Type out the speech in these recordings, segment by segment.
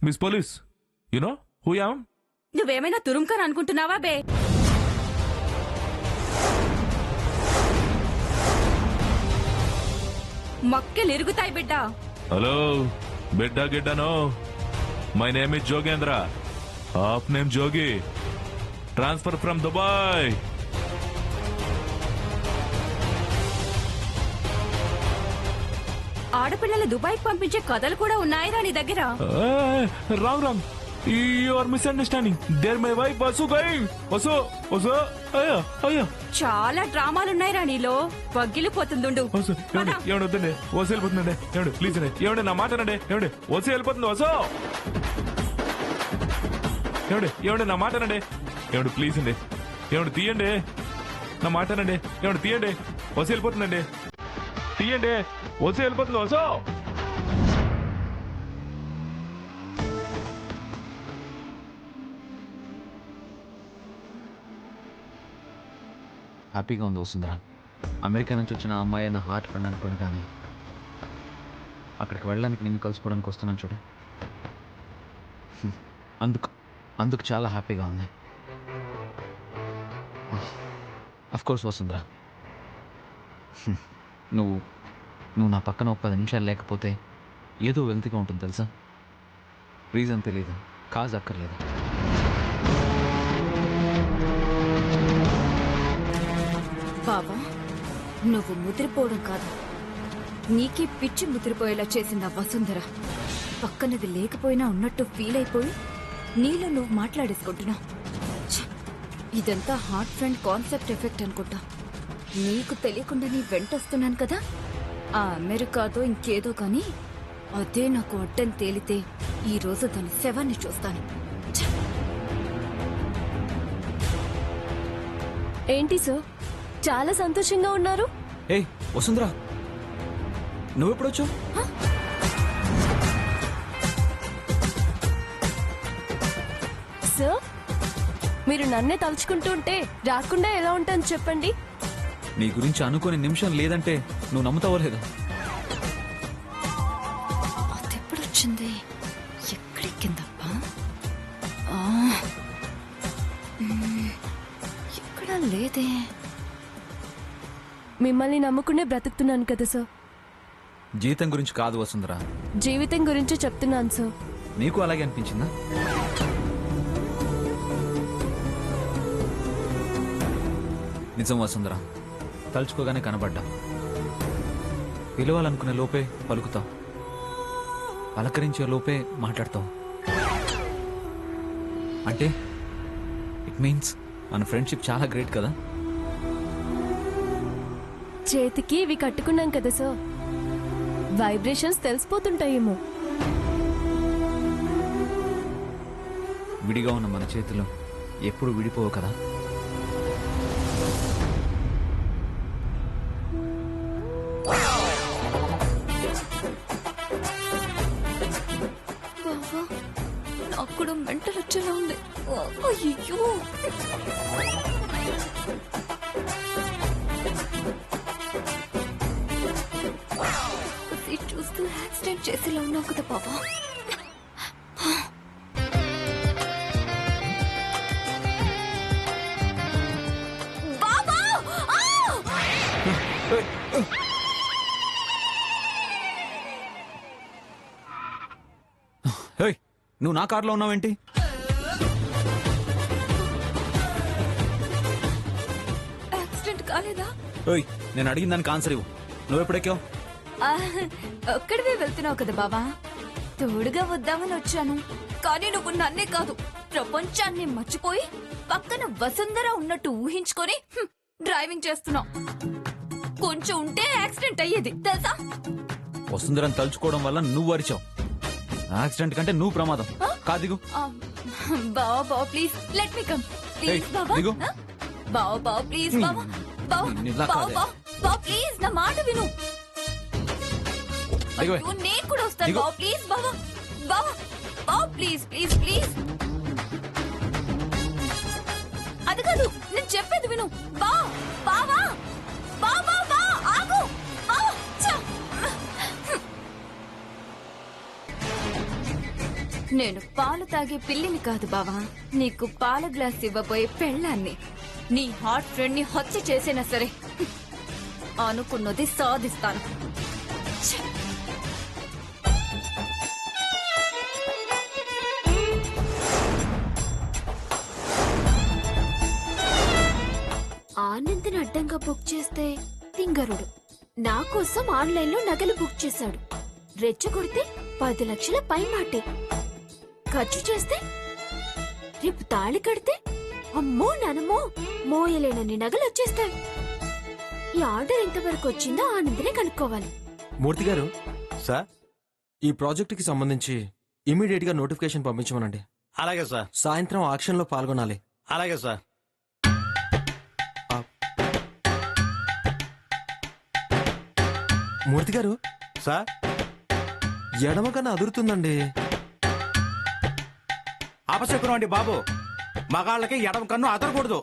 Miss police you know who am? నువ్వేమైనా తురుంకర్ అనుకుంటున్నావా బే? మక్కెలు ఇరుగుతాయి బిడ్డ. హలో బిడ్డా గిడ్డనో, my name is Jogendra, half name Jogi, transfer from Dubai. ఆడపిల్లలు దుబాయ్కి పంపించే కథలు కూడా ఉన్నాయిరా నీ దగ్గర? Wrong wrong, you are misunderstanding. There my wife Vasu going. Vasu Vasu అయ్యా అయ్యా, చాలా డ్రామాలున్నాయిరా నీలో. పగిలిపోతుందుండు. వసు ఏమండి ఏమండి వద్దండి, వసు వెళ్ళిపోతుందండి. ఏమండి ప్లీజ్ అండి, ఏమండి నా మాట అండి, ఏమండి వసు వెళ్ళిపోతుంది. వసు ఏమండి ఏమండి నా మాట అండి, ఏమండి ప్లీజ్ అండి, ఏమండి తీయండి నా మాట అండి, ఏమండి తీయండి, వసు వెళ్ళిపోతుందండి, తీయండి, వసు వెళ్ళిపోతుంది. వసు హ్యాపీగా ఉంది వస్తుందా? అమెరికా నుంచి వచ్చిన అమ్మాయి నా హార్ట్ ఫ్రెండ్ అనుకోండి, కానీ అక్కడికి వెళ్ళడానికి నేను కలుసుకోవడానికి వస్తున్నాను చూడు, అందుకు చాలా హ్యాపీగా ఉంది. అఫ్కోర్స్ వస్తుందా, నువ్వు నా పక్కన ఒక 10 నిమిషాలు లేకపోతే ఏదో వెల్తీగా ఉంటుంది తెలుసా. రీజన్ తెలియదు, కాజ్ అక్కర్లేదు. బాబా, నువ్వు ముదిరిపోవడం కాదు, నీకే పిచ్చి ముదిరిపోయేలా చేసింది ఆ వసుంధర. పక్కనది లేకపోయినా ఉన్నట్టు ఫీల్ అయిపోయి నీలో నువ్వు మాట్లాడేసుకుంటున్నావు. ఇదంతా హార్ట్ ఫ్రెండ్ కాన్సెప్ట్ ఎఫెక్ట్ అనుకుంటా. నీకు తెలియకుండా నీ వెంటొస్తున్నాను కదా. ఆ అమెరికాతో ఇంకేదో కానీ అదే నాకు అడ్డం తేలితే ఈ రోజు దాని శవాన్ని చూస్తాను. ఏంటి సార్, చాలా సంతోషంగా ఉన్నారు? ఏయ్ వసుంధరా, నువ్వెప్పుడొచ్చు? సార్, మీరు నన్నే తలుచుకుంటూ ఉంటే రాకుండా ఎలా ఉంటాను చెప్పండి. నీ గురించి అనుకోని నిమిషం లేదంటే నువ్వు నమ్ముతావో లేదా? అదెప్పుడొచ్చింది? ఎక్కడెక్కిందప్పా? ఎక్కడా లేదే. మిమ్మల్ని నమ్ముకునే బ్రతుకుతున్నాను కదా సార్. జీవితం గురించి కాదు వసుంధరా, జీవితం గురించి చెప్తున్నాను సార్. నీకు అలాగే అనిపించిందా? నిజం వసుంధరా, తలుచుకోగానే కనబడ్డా. పిలవాలనుకునే లోపే పలుకుతావు, పలకరించే లోపే మాట్లాడతావు. అంటే ఇట్ మీన్స్ మన ఫ్రెండ్షిప్ చాలా గ్రేట్ కదా. చేతికి ఇవి కట్టుకున్నాం కదా సార్, వైబ్రేషన్స్ తెలిసిపోతుంటాయేమో. విడిగా ఉన్న మన చేతులు ఎప్పుడు విడిపోవు కదా. బాబా, నాకు కూడా మెంటల్ వచ్చేలా ఉంది. అయ్యో, చూస్తూ యాక్సిడెంట్ చేసేలా ఉన్నావు కదా బాబా. బాబా, హేయ్, నువ్వు నా కార్లో ఉన్నావేంటి? యాక్సిడెంట్ కాలేదా? ఓయ్, నేను అడిగిన దానికి ఆన్సర్ ఇవ్వు. నువ్వెప్పుడెక్కావు? ఒక్కడివే వెళ్తున్నావు కదా బాబా, తోడుగా వద్దామని వచ్చాను. కానీ నువ్వు నన్నే కాదు, ప్రపంచాన్ని మర్చిపోయి పక్కన వసుంధర ఉన్నట్టు ఊహించుకొని డ్రైవింగ్ చేస్తున్నావు. కొంచెం ఉంటే యాక్సిడెంట్ అయ్యేది తెలుసా. వసుంధరని తలుచుకోవడం వల్ల నువ్వు అరిచావు. యాక్సిడెంట్ కంటే నువ్వు ప్రమాదం. కాదిగు. బావా బావా please let me come please బావా. బావా బావా ప్లీజ్ బావా. బావా బావా బావా ప్లీజ్ నా మాట విను. నేను కూడా వస్తాను బావా ప్లీజ్. బావా బావా బావా ప్లీజ్ ప్లీజ్ ప్లీజ్. అది కాదు, నేను చెప్పేది విను. బావా బావా బావా బావా ఆగు. బావా నేను పాలు తాగే పిల్లిని కాదు బావా, నీకు పాల గ్లాస్ ఇవ్వబోయే పెళ్ళాన్ని. నీ హాట్ ఫ్రెండ్ ని హత్య చేసినా సరే అనుకున్నది సాధిస్తాను. ఛే! ఆనంద్ని అడ్డంగా బుక్ చేస్తే తింగరుడు నా కోసం ఆన్లైన్ లో నగలు బుక్ చేశాడు. రెచ్చగొడితే 10 లక్షల పై మాటే. ఖర్చు చేస్తే రేపు తాళి కడితే అమ్మో నానమ్మో మోయలేనన్ని నగలు వచ్చేస్తాయి. ఈ ఆర్డర్ ఎంతవరకు వచ్చిందో ఆనంద్నే కనుక్కోవాలి. మూర్తి గారు, సార్ ఈ ప్రాజెక్టుకి సంబంధించి ఇమీడియట్ గా నోటిఫికేషన్ పంపించమనండి. అలాగే సార్. సాయంత్రం ఆక్షన్ లో పాల్గొనాలి. అలాగే సార్. మూర్తి గారు, సార్ ఎడమ కన్నా అదురుతుందండి. అపశకునం అండి బాబు. మగాళ్ళకి ఎడమ కన్ను అదరకూడదు.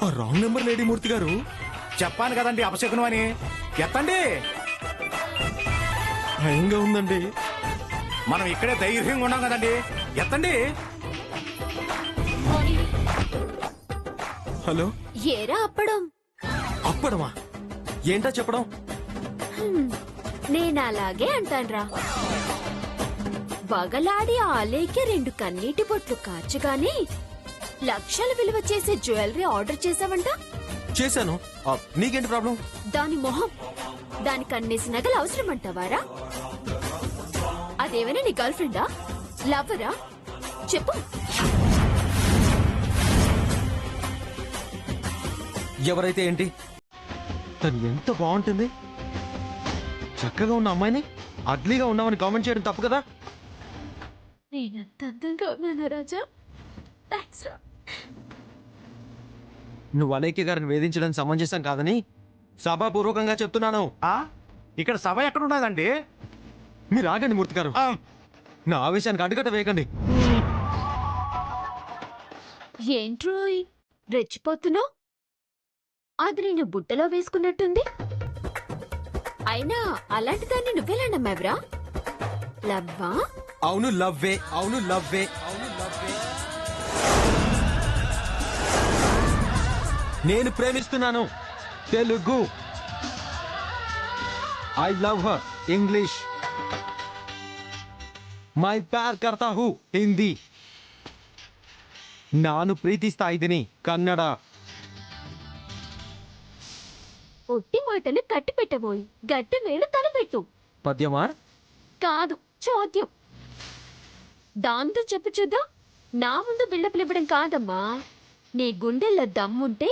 ఆ రాంగ్ నెంబర్ లేడీ మూర్తి గారు. చెప్పాను కదండి అపశకునం అని. ఎత్తండి. భయంగా ఉందండి. మనం ఇక్కడే ధైర్యంగా ఉన్నాం కదండి. ఎత్తండి. హలో, ఏరా అప్పడం. అప్పడమా? ఏంటా చెప్పడం? నేనలాగే అంటాన్రా. వగలాడి ఆలేకి 2 కన్నీటి బొట్లు కార్చగానే లక్షల విలువ చేసే జ్యువెలరీ ఆర్డర్ చేసావంట. చేశాను. నీకేంటి ప్రాబ్లం? దాని మొహం, దానికి అన్నేసి నగలు అవసరమంటావారా? అదేమైనా నీ గర్ల్ ఫ్రెండా, లవ్వరా? చెప్పు. ఎవరైతే ఏంటి, తను ఎంత బాగుంటుంది. చక్కగా ఉన్న అమ్మాయిని అగ్లీగా ఉన్నామని కామెంట్ చేయడం తప్పు కదా. నేనంత అందంగా ఉన్నానా రాజా? థాంక్స్ రా. నువ్వు అలేఖ్య గారిని వేధించడం సమంజసం కాదని సభాపూర్వకంగా చెప్తున్నాను. ఇక్కడ సభ ఎక్కడ ఉన్నదండి? మీరు ఆగండి మూర్తి గారు. నా ఆవేశానికి అడ్డుకట్ట వేయకండి. ఏంట్రోయ్ రెచ్చిపోతున్నావు? అది నేను బుట్టలో వేసుకున్నట్టుంది. అయినా అలాంటి దాన్ని నువ్వెలా నమ్మావురా? లవ్వా? అవును లవ్వే, అవును లవ్వే, అవును లవ్వే. నేను ప్రేమిస్తున్నాను. Telugu. I love her. English. మై ప్యార్ కర్తా హూ. హిందీ. ನಾನು ಪ್ರೀತಿಸ್ತಾ ಇದ್ದೀನಿ ಕನ್ನಡ. ఒట్టి మాటలు కట్టి పెట్టబోయి గట్టి మీద తలపెట్టు. పద్యమా? కాదు, చోద్యం. దాంతో చెప్పు చూద్దాం. నా ముందు బిల్డప్లు ఇవ్వడం కాదమ్మా. నీ గుండెల్లో దమ్ముంటే,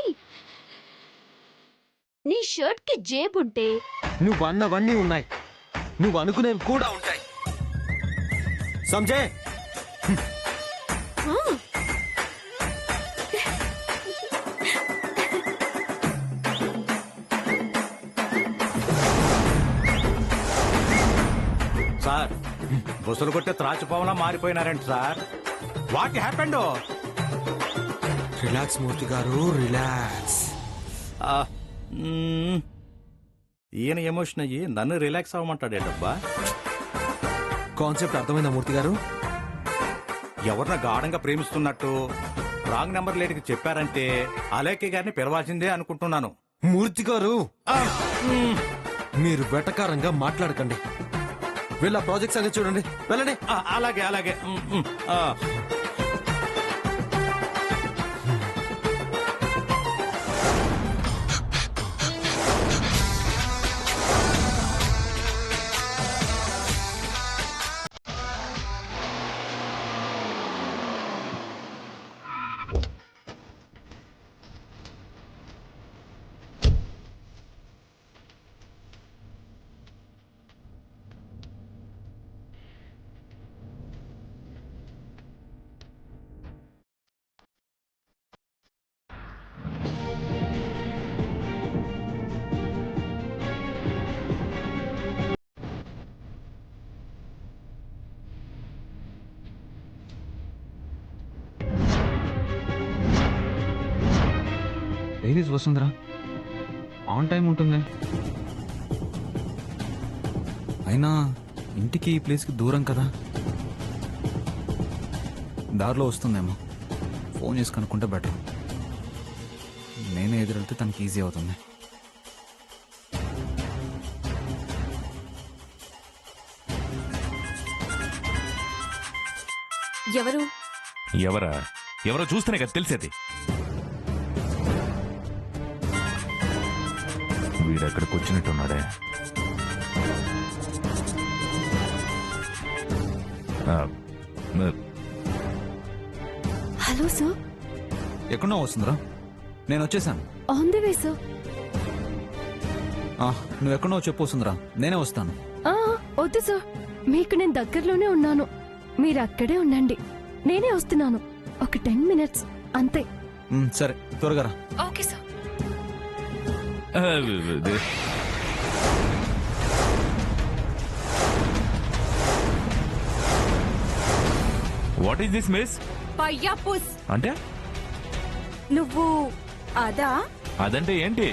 నీ షర్ట్ కి జేబుంటే, నువ్వు అన్నవన్నీ ఉన్నాయి, నువ్వు అనుకునేవి కూడా ఉంటాయి. సంజే. ఆ, సార్ బుసలు కొట్టే త్రాచుపావలా మారిపోయినారంట సార్. What happened? రిలాక్స్ మూర్తి గారు, రిలాక్స్. ఈయన ఎమోషన్ అయ్యి నన్ను రిలాక్స్ అవ్వమంటాడేటబ్బా. కాన్సెప్ట్ అర్థమైందా మూర్తి గారు? ఎవరిన గాఢంగా ప్రేమిస్తున్నట్టు రాంగ్ నెంబర్ లేడికి చెప్పారంటే అలేఖ్య గారిని పిలవాల్సిందే అనుకుంటున్నాను. మూర్తి గారు, మీరు వెటకారంగా మాట్లాడకండి. వీళ్ళ ప్రాజెక్ట్స్ అన్ని చూడండి. వెళ్ళండి. అలాగే అలాగే. Where is Vasundhara? On time ఉంటుంది. అయినా ఇంటికి ఈ ప్లేస్కి దూరం కదా, దారిలో వస్తుందేమో. ఫోన్ చేసి కనుక్కుంటే బెటర్. నేనే ఎదురెళ్తే తనకి ఈజీ అవుతుంది. ఎవరు? ఎవరో చూస్తేనే కదా తెలిసేది. వీడెక్కడికి వచ్చినట్టున్నాడే. ఆ, హలో సార్. ఎక్కడో వస్తుందిరా, నేను వచ్చేసాను. On the way sir. నువ్వు ఎక్కడో చెప్పు వస్తుందిరా, నేనే వస్తాను. వద్దు సార్, మీకు నేను దగ్గరలోనే ఉన్నాను. మీరు అక్కడే ఉండండి, నేనే వస్తున్నాను. ఒక 10 minutes అంతే. సరే, త్వరగా రా. Okay sir. What is this miss? పయ్యా పుస్. అంటే నువ్వు అదా? అదంటే ఏంటి?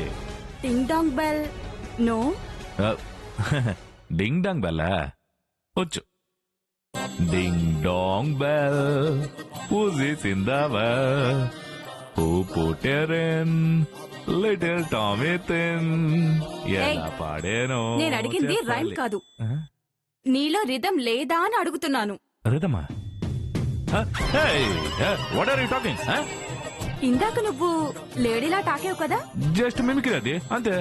Ding dong bell. No. Ding dong బెల్లా? వచ్చు. Ding dong bell, who's this in the well? Who put her in? Little Tommy Thin. ఎలా పాడేనో నేను అడిగింది రైమ్ చెప్పాలి. కాదు. నీలో రిధం లేదా అని అడుగుతున్నాను. రిధమా? What are you talking? ఇందాక నువ్వు లేడీలా టాకేవు కదా. జస్ట్ మిమిక్రీ అది, అంతే.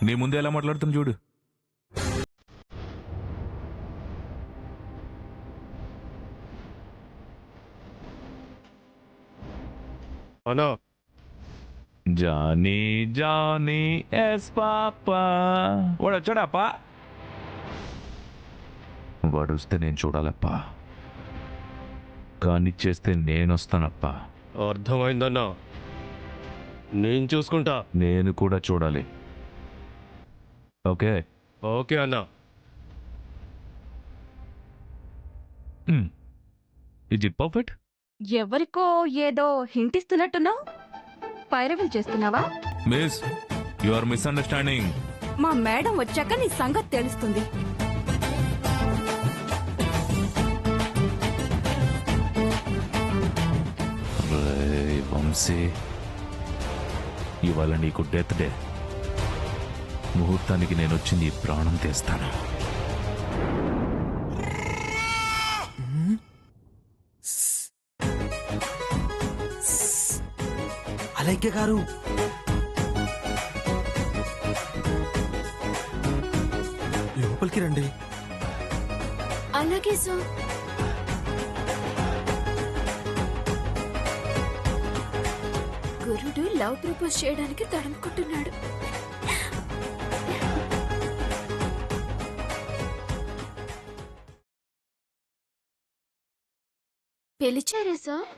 నీ ముందే ఎలా మాట్లాడుతున్నా చూడు. అన్నా జానీ జానీ ఎస్ పాపా. వాడు వచ్చాడాపా? వాడు వస్తే నేను చూడాలప్పా, కానీ చేస్తే నేను వస్తానప్పా. అర్థమైందన్నా, నేను చూసుకుంటా. నేను కూడా చూడాలి. ఓకే ఓకే అన్నా. Is it perfect? ఎవరికో ఏదో హింట్ ఇస్తున్నట్టున్నావు. పైరవిల్ చేస్తున్నావా? Miss, you are misunderstanding. మా మేడం వచ్చాక నీ సంగతి తెలుస్తుంది. వంశీ, ఇవాళ నీకు డెత్ డే. ముహూర్తానికి నేను వచ్చి నీ ప్రాణం తీస్తాను. అలైక్య గారు, లోపలికి రండి. అలాగే సార్. గురుడు లవ్ ప్రపోజ్ చేయడానికి తడుముకుంటున్నాడు. పిలిచారా sir?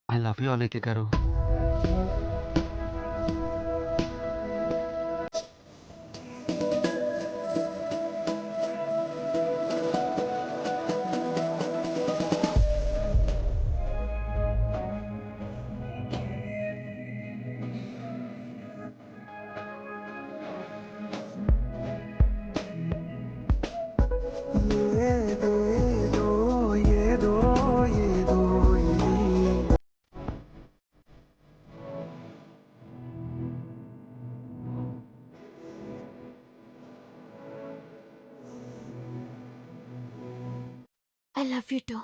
I love you Alaikya గారు. I love you too.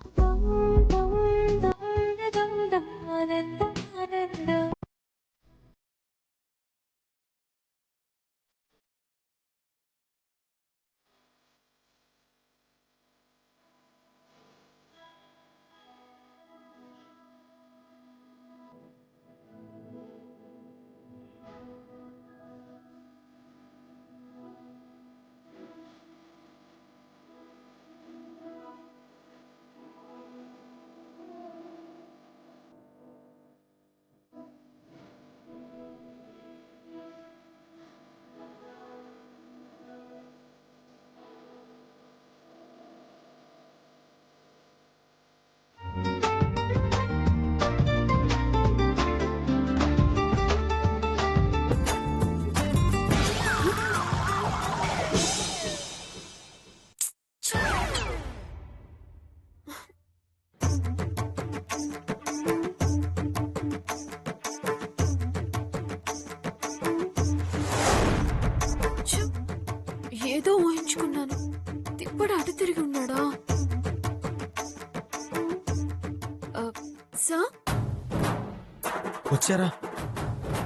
వచ్చారా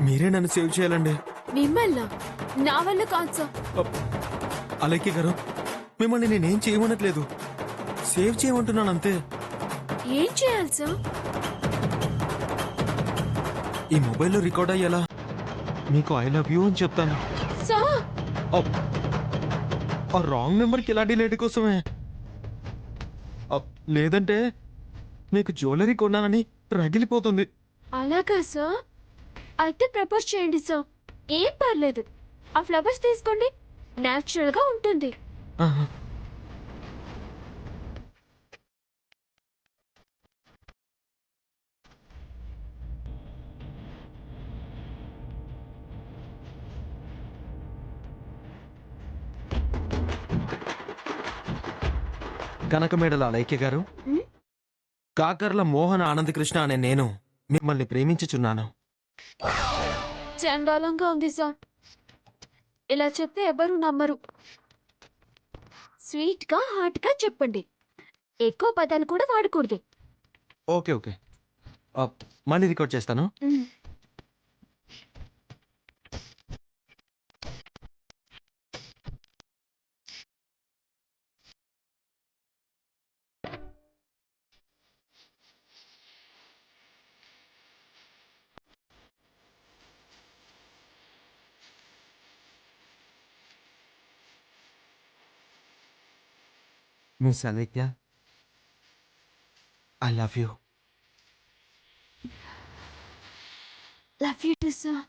మీరే నన్ను సేవ్ చేయాలండి. మిమ్మల్ని నా వల్ల కాదు సార్. అలైకే గారు మిమ్మల్ని నేనేం చేయమనట్లేదు, సేవ్ చేయమంటున్నాను అంతే. ఏం చేయాలి సార్? ఈ మొబైల్లో రికార్డ్ అయ్యేలా మీకు ఐ లవ్ యూ అని చెప్తాను. సార్ ఆ రాంగ్ నెంబర్కి ఇలాంటి లేట్ కోసమే. లేదంటే మీకు జ్యువెలరీ కొన్నానని రగిలిపోతుంది. అలాగా సార్? అయితే ప్రపోజ్ చేయండి సార్, ఏం పర్లేదు. ఆ ఫ్లవర్స్ తీసుకోండి, న్యాచురల్ గా ఉంటుంది. ఆహా. కనకమేడల అలైక్య గారు, ఉమ్? కాకర్ల మోహన ఆనందకృష్ణ అనే నేను మిమ్మల్ని ప్రేమించుచున్నాను. చండాలంగా ఉంది సార్, ఇలా చెప్తే ఎవరు నమ్మరు. స్వీట్ గా హాట్ గా చెప్పండి, ఎక్కువ పదాలు కూడా వాడకూడదు. ఓకే ఓకే, మళ్ళీ రికార్డ్ చేస్తాను. Um. Miss Alaikya, I love you. Love you too sir.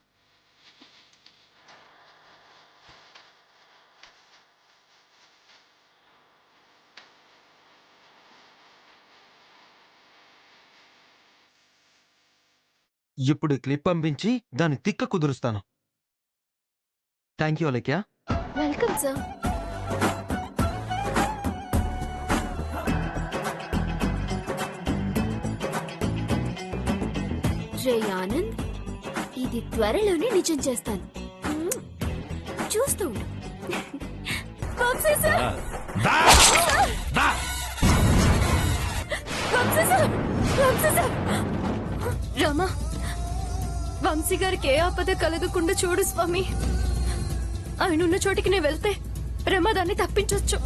ఇప్పుడు ఈ క్లిప్ పంపించి దాన్ని తిక్క కుదురుస్తాను. Thank you Alaikya. Welcome sir. రే ఆనంద్, ఇది త్వరలోనే నిజం చేస్తాను. చూస్తూ ఉండు. Vamshi sir! Vamshi sir! Vamshi sir! Rama, Vamshi గారికి ఏ ఆపద కలగకుండా చూడు స్వామి. ఆయన ఉన్న చోటికి నేను వెళ్తే ప్రమాదాన్ని తప్పించొచ్చు.